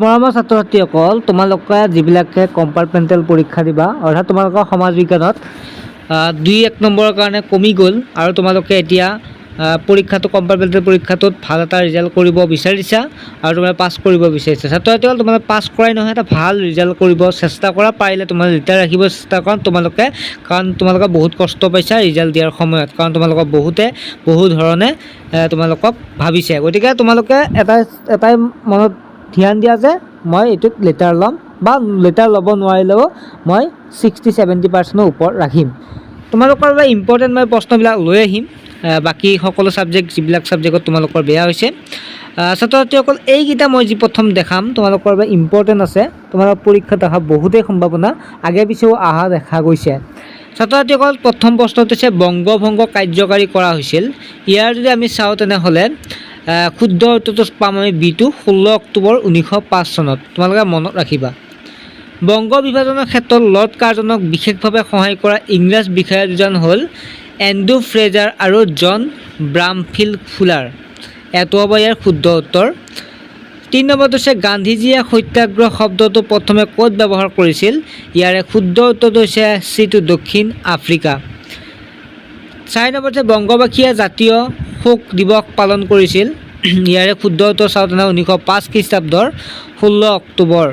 মৰমৰ ছাত্ৰ ছাত্ৰীসকল, তোমালোকে যিবিলাকে কম্পাৰ্টমেণ্টেল পৰীক্ষা দিবা, অৰ্থাৎ তোমালোকৰ সমাজ বিজ্ঞানত 2-1 নম্বৰৰ কাৰণে কমি গ'ল আৰু তোমালোকে এতিয়া পৰীক্ষাটো কম্পাৰ্টমেণ্টেল পৰীক্ষাটোত ভাল এটা ৰিজাল্ট কৰিব বিচাৰিছা আৰু তোমালোকে পাছ কৰিব বিচাৰিছা। ছাত্ৰ ছাত্ৰীসকল, তোমালোকে পাছ কৰাই নহয়, এটা ভাল ৰিজাল্ট কৰিব চেষ্টা কৰা। পাৰিলে তোমালোকে লেটাৰ ৰাখিব চেষ্টা কৰা কাৰণ তোমালোকে বহুত কষ্ট পাইছা ৰিজাল্ট দিয়াৰ সময়ত, কাৰণ তোমালোকক বহু ধৰণে তোমালোকক ভাবিছে। গতিকে তোমালোকে এটাই মনত ধ্যান দিয়া যে মই এইটোত লেটাৰ ল'ম বা লেটাৰ ল'ব নোৱাৰিলেও মই 60-70% ওপৰত ৰাখিম। তোমালোকৰ বাবে ইম্পৰ্টেণ্ট মই প্ৰশ্নবিলাক লৈ আহিম, বাকী সকলো ছাবজেক্ট যিবিলাক ছাবজেক্টত তোমালোকৰ বেয়া হৈছে। ছাত্ৰ ছাত্ৰীসকল, এইকেইটা মই যি প্ৰথম দেখাম তোমালোকৰ বাবে ইম্পৰ্টেণ্ট আছে, তোমালোকৰ পৰীক্ষাত অহা বহুতেই সম্ভাৱনা আগে পিছেও অহা দেখা গৈছে। ছাত্ৰ ছাত্ৰীসকল, প্ৰথম প্ৰশ্নটো হৈছে বংগভংগ কাৰ্যকাৰী কৰা হৈছিল। ইয়াৰ যদি আমি চাওঁ তেনেহ'লে শুদ্ধ উত্তৰটো পাম আমি বিটো 16 অক্টোবৰ 1905 চনত। তোমালোকে মনত ৰাখিবা। বংগ বিভাজনৰ ক্ষেত্ৰত লৰ্ড কাৰ্জনক বিশেষভাৱে সহায় কৰা ইংৰাজ বিষয়া দুজন হ'ল এণ্ড্ৰু ফ্ৰেজাৰ আৰু জন ব্ৰামফিল্ড ফুলাৰ। এইটো হ'ব ইয়াৰ শুদ্ধ উত্তৰ। 3 নম্বৰটো হৈছে গান্ধীজীয়ে সত্যাগ্ৰহ শব্দটো প্ৰথমে ক'ত ব্যৱহাৰ কৰিছিল? ইয়াৰে শুদ্ধ উত্তৰটো হৈছে চিটো দক্ষিণ আফ্ৰিকা। 4 নম্বৰটো হৈছে বংগবাসীয়ে জাতীয় শোক দিৱস পালন কৰিছিল। ইয়াৰে শুদ্ধ উত্তৰ চাওঁ তেনেহ'লে 1905 খ্ৰীষ্টাব্দৰ 16 অক্টোবৰ।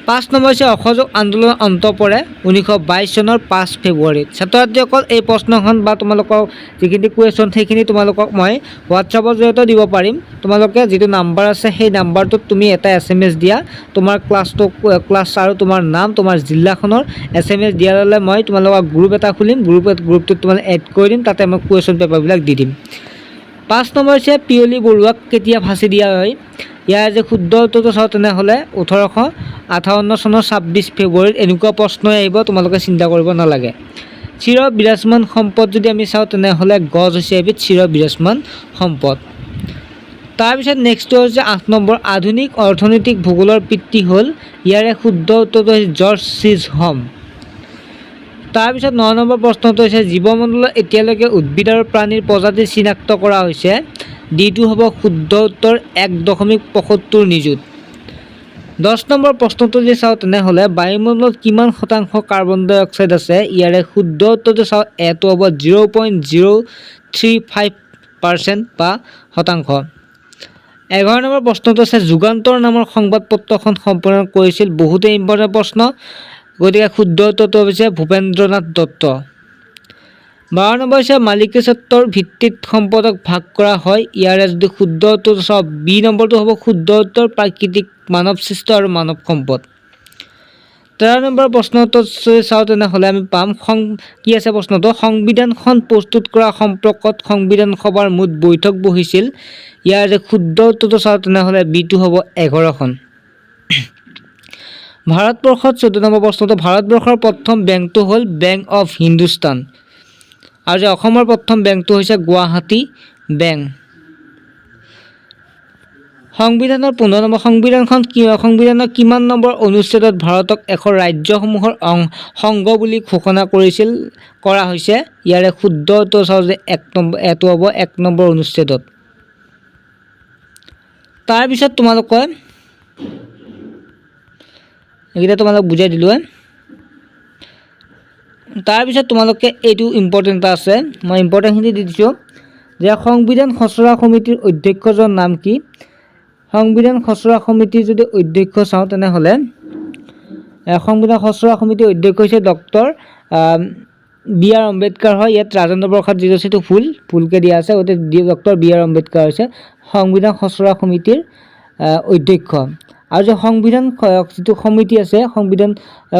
5 নম্বৰ হৈছে অসহযোগ আন্দোলনৰ অন্ত পৰে 1922 চনৰ 5 ফেব্ৰুৱাৰীত। ছাত্ৰ ছাত্ৰীসকল, এই প্ৰশ্নখন বা তোমালোকৰ যিখিনি কুৱেশ্যন সেইখিনি তোমালোকক মই হোৱাটছআপৰ জৰিয়তে দিব পাৰিম। তোমালোকে যিটো নাম্বাৰ আছে সেই নাম্বাৰটোত তুমি এটা SMS দিয়া, তোমাৰ ক্লাছ আৰু তোমাৰ নাম, তোমাৰ জিলাখনৰ SMS দিয়াৰ লগে মই তোমালোকক গ্ৰুপ এটা খুলিম, গ্ৰুপটোত তোমালোকে এড কৰি দিম, তাতে মই কুৱেশ্যন পেপাৰবিলাক দি দিম। 5 নম্বৰ হৈছে পিয়লি বৰুৱাক কেতিয়া ফাঁচি দিয়া হয়? ইয়াৰ যে শুদ্ধ উত্তৰটো চাওঁ তেনেহ'লে 1858 চনৰ 26 ফেব্ৰুৱাৰীত। এনেকুৱা প্ৰশ্নই আহিব, তোমালোকে চিন্তা কৰিব নালাগে। চিৰ বিৰাজমান সম্পদ যদি আমি চাওঁ তেনেহ'লে গছ হৈছে এবিধ চিৰ বিৰাজমান সম্পদ। তাৰপিছত নেক্সটটো হৈছে 8 নম্বৰ আধুনিক অৰ্থনৈতিক ভূগোলৰ পিতৃ হ'ল? ইয়াৰে শুদ্ধ উত্তৰটো হৈছে জৰ্জ চিজহম। তাৰপিছত 9 নম্বৰ প্ৰশ্নটো হৈছে জীৱমণ্ডলত এতিয়ালৈকে উদ্ভিদ আৰু প্ৰাণীৰ প্ৰজাতি চিনাক্ত কৰা হৈছে? ডিটো হ'ব শুদ্ধ উত্তৰ 1.75 নিযুত। 10 নম্বৰ প্ৰশ্নটো যদি চাওঁ তেনেহ'লে বায়ুমণ্ডলত কিমান শতাংশ কাৰ্বন ডাই অক্সাইড আছে? ইয়াৰে শুদ্ধ উত্তৰটো চাওঁ, এইটো হ'ব 0.035% বা শতাংশ। 11 নম্বৰ প্ৰশ্নটো আছে যুগান্তৰ নামৰ সংবাদপত্ৰখন সম্পাদন কৰিছিল? বহুতেই ইম্পৰ্টেণ্ট প্ৰশ্ন, গতিকে শুদ্ধ উত্তৰটো হৈছে ভূপেন্দ্ৰনাথ দত্ত। 12 নম্বৰ হৈছে মালিকী স্বত্বৰ ভিত্তিত সম্পদক ভাগ কৰা হয়? ইয়াৰে যদি শুদ্ধ উত্তৰটো চাওঁ, বি নম্বৰটো হ'ব শুদ্ধ উত্তৰ প্ৰাকৃতিক, মানৱ সৃষ্ট আৰু মানৱ সম্পদ। 13 নম্বৰ প্ৰশ্নটো চাওঁ তেনেহ'লে আমি পাম কি আছে প্ৰশ্নটো, সংবিধানখন প্ৰস্তুত কৰা সম্পৰ্কত সংবিধান সভাৰ মুঠ বৈঠক বহিছিল? ইয়াৰে শুদ্ধ উত্তৰটো চাওঁ তেনেহ'লে বিটো হ'ব 11খন। ভাৰতবৰ্ষত 14 নম্বৰ প্ৰশ্নটো ভাৰতবৰ্ষৰ প্ৰথম বেংকটো হ'ল বেংক অফ হিন্দুস্তান আৰু যে অসমৰ প্ৰথম বেংকটো হৈছে গুৱাহাটী বেংক। সংবিধানৰ 15 নম্বৰ সংবিধানৰ কিমান নম্বৰ অনুচ্ছেদত ভাৰতক এখন ৰাজ্যসমূহৰ সংঘ বুলি ঘোষণা কৰা হৈছে? ইয়াৰে শুদ্ধ উত্তৰ চাওঁ যে এইটো হ'ব 1 নম্বৰ অনুচ্ছেদত। তাৰপিছত তোমালোকে এইকেইটা তোমালোক বুজাই দিলোঁ। তাৰপিছত তোমালোকে এইটো ইম্পৰ্টেণ্ট এটা আছে, মই ইম্পৰ্টেণ্টখিনি দি দিছোঁ যে সংবিধান খচৰা সমিতিৰ অধ্যক্ষজনৰ নাম কি? সংবিধান খচৰা সমিতিৰ যদি অধ্যক্ষ চাওঁ তেনেহ'লে সংবিধান খচৰা সমিতিৰ অধ্যক্ষ হৈছে ডক্টৰ B.R. আম্বেদকাৰ হয়। ইয়াত ৰাজেন্দ্ৰ প্ৰসাদ যিটো আছে সেইটো ভুলকৈ দিয়া আছে, গতিকে ডক্টৰ B.R. আম্বেদকাৰ হৈছে সংবিধান খচৰা সমিতিৰ অধ্যক্ষ। আৰু যে সংবিধান যিটো সমিতি আছে, সংবিধান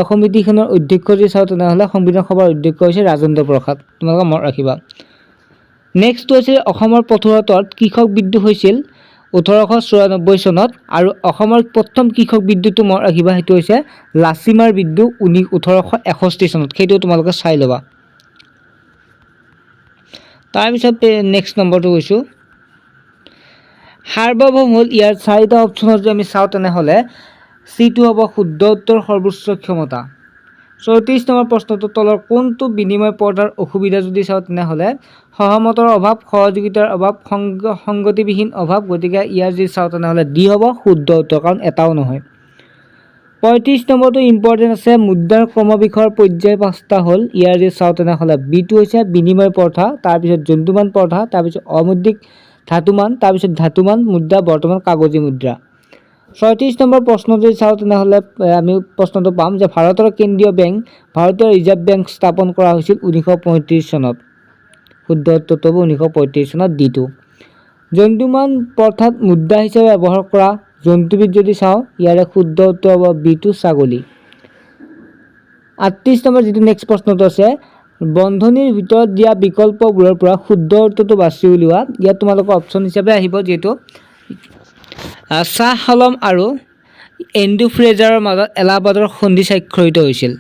সমিতিখনৰ অধ্যক্ষ যদি চাওঁ তেনেহ'লে সংবিধান সভাৰ অধ্যক্ষ হৈছে ৰাজেন্দ্ৰ প্ৰসাদ। তোমালোকে মনত ৰাখিবা। নেক্সটটো হৈছে অসমৰ প্ৰথমত কৃষক বিদ্ৰোহ হৈছিল 1894 চনত আৰু অসমৰ প্ৰথম কৃষক বিদ্ৰোহটো মনত ৰাখিবা, সেইটো হৈছে লাচিমাৰ বিদ্ৰোহ 1861 চনত। সেইটো তোমালোকে চাই ল'বা। তাৰপিছত নেক্সট নম্বৰটো কৈছোঁ সাৰ্বভৌম হ'ল? ইয়াৰ 4টা অপশ্যনত যদি আমি চাওঁ তেনেহ'লে চিটো হ'ব শুদ্ধ উত্তৰ সৰ্বোচ্চ ক্ষমতা। 34 নম্বৰ প্ৰশ্নটো তলৰ কোনটো বিনিময় পৰ্দাৰ অসুবিধা যদি চাওঁ তেনেহ'লে সহমতৰ অভাৱ, সহযোগিতাৰ অভাৱ, সংগতিবিহীন অভাৱ। গতিকে ইয়াৰ যদি চাওঁ তেনেহ'লে ডি হ'ব শুদ্ধ উত্তৰ, কাৰণ এটাও নহয়। 35 নম্বৰটো ইম্পৰ্টেণ্ট আছে, মুদ্ৰাৰ ক্ৰমবিষয়ৰ পৰ্যায় 5টা হ'ল। ইয়াৰ যদি চাওঁ তেনেহ'লে বিটো হৈছে বিনিময় প্ৰথা, তাৰপিছত জন্তুমান প্ৰথা, তাৰপিছত অমুদ্ৰিক ধাতুমান, তাৰপিছত ধাতুমান মুদ্ৰা, বৰ্তমান কাগজী মুদ্ৰা। 36 নম্বৰ প্ৰশ্ন যদি চাওঁ তেনেহ'লে আমি প্ৰশ্নটো পাম যে ভাৰতৰ কেন্দ্ৰীয় বেংক ভাৰতীয় ৰিজাৰ্ভ বেংক স্থাপন কৰা হৈছিল 1935 চনত। শুদ্ধ উত্তৰটো হ'ব 1935 চনত ডিটো। জন্তুমান প্ৰথাত মুদ্ৰা হিচাপে ব্যৱহাৰ কৰা জন্তুবিধ যদি চাওঁ ইয়াৰে শুদ্ধ উত্তৰ হ'ব বিটো ছাগলী। 38 নম্বৰ যিটো নেক্সট প্ৰশ্নটো আছে, বন্ধনীৰ ভিতৰত দিয়া বিকল্পবোৰৰ পৰা শুদ্ধ উত্তৰটো বাছি উলিওৱা। ইয়াত তোমালোকৰ অপশ্যন হিচাপে আহিব যিহেতু শ্বাহ আলম আৰু এণ্ড্ৰু ফ্ৰেজাৰৰ মাজত এলাহাবাদৰ সন্ধি স্বাক্ষৰিত হৈছিল।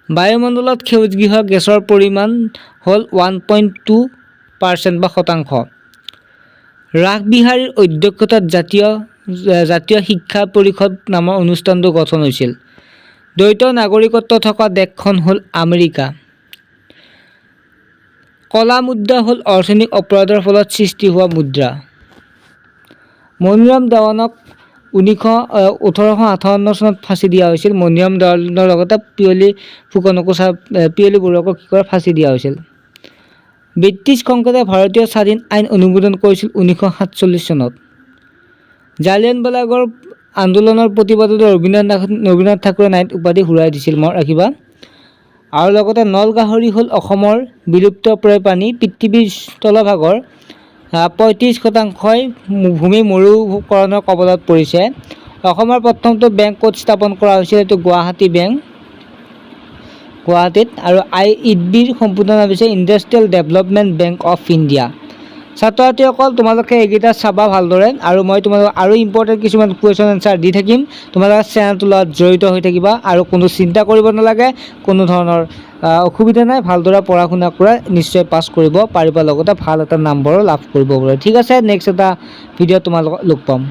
বায়ুমণ্ডলত সেউজগৃহ গেছৰ পৰিমাণ হ'ল 1.2% বা শতাংশ। ৰাসবিহাৰীৰ অধ্যক্ষতাত জাতীয় শিক্ষা পৰিষদ নামৰ অনুষ্ঠানটো গঠন হৈছিল। দ্বৈত নাগৰিকত্ব থকা দেশখন হ'ল আমেৰিকা। কলা মুদ্ৰা হ'ল অৰ্থনৈতিক অপৰাধৰ ফলত সৃষ্টি হোৱা মুদ্ৰা। মনিৰাম দেৱানক 1858 চনত ফাঁচি দিয়া হৈছিল। মনিৰাম দেৱানৰ লগতে পিয়লি বৰুৱাকো কি কৰে ফাঁচি দিয়া হৈছিল। ব্ৰিটিছ কংগ্ৰেছে ভাৰতীয় স্বাধীন আইন অনুমোদন কৰিছিল 1947 চনত। জালিয়ানৱালাবাগৰ আন্দোলনৰ প্ৰতিবাদত ৰবীন্দ্ৰনাথ ঠাকুৰে নাইট উপাধি ঘূৰাই দিছিল, মনত ৰাখিবা। আৰু লগতে নল গাহৰি হ'ল অসমৰ বিলুপ্তপ্ৰায় প্ৰাণী। পৃথিৱীৰ স্থলভাগৰ 35%ই ভূমি মৰুকৰণৰ কবলত পৰিছে। অসমৰ প্ৰথমটো বেংক ক'ত স্থাপন কৰা হৈছিল, এইটো গুৱাহাটী বেংক, গুৱাহাটীত। আৰু IEDBৰ সম্পূৰ্ণ নাম হৈছে industrial development bank of India. ছাত্ৰ ছাত্ৰীসকল তোমালোকে এইকেইটা চাবা ভালদৰে, আৰু মই তোমালোকক আৰু ইম্পৰ্টেণ্ট কিছুমান কুৱেশ্যন এনচাৰ দি থাকিম। তোমালোকে চেনেলটোৰ লগত জড়িত হৈ থাকিবা আৰু কোনো চিন্তা কৰিব নালাগে, কোনো ধৰণৰ অসুবিধা নাই। ভালদৰে পঢ়া শুনা কৰা, নিশ্চয় পাছ কৰিব পাৰিবা, লগতে ভাল এটা নম্বৰো লাভ কৰিব পাৰে। ঠিক আছে, নেক্সট এটা ভিডিঅ'ত তোমালোকক লগ পাম।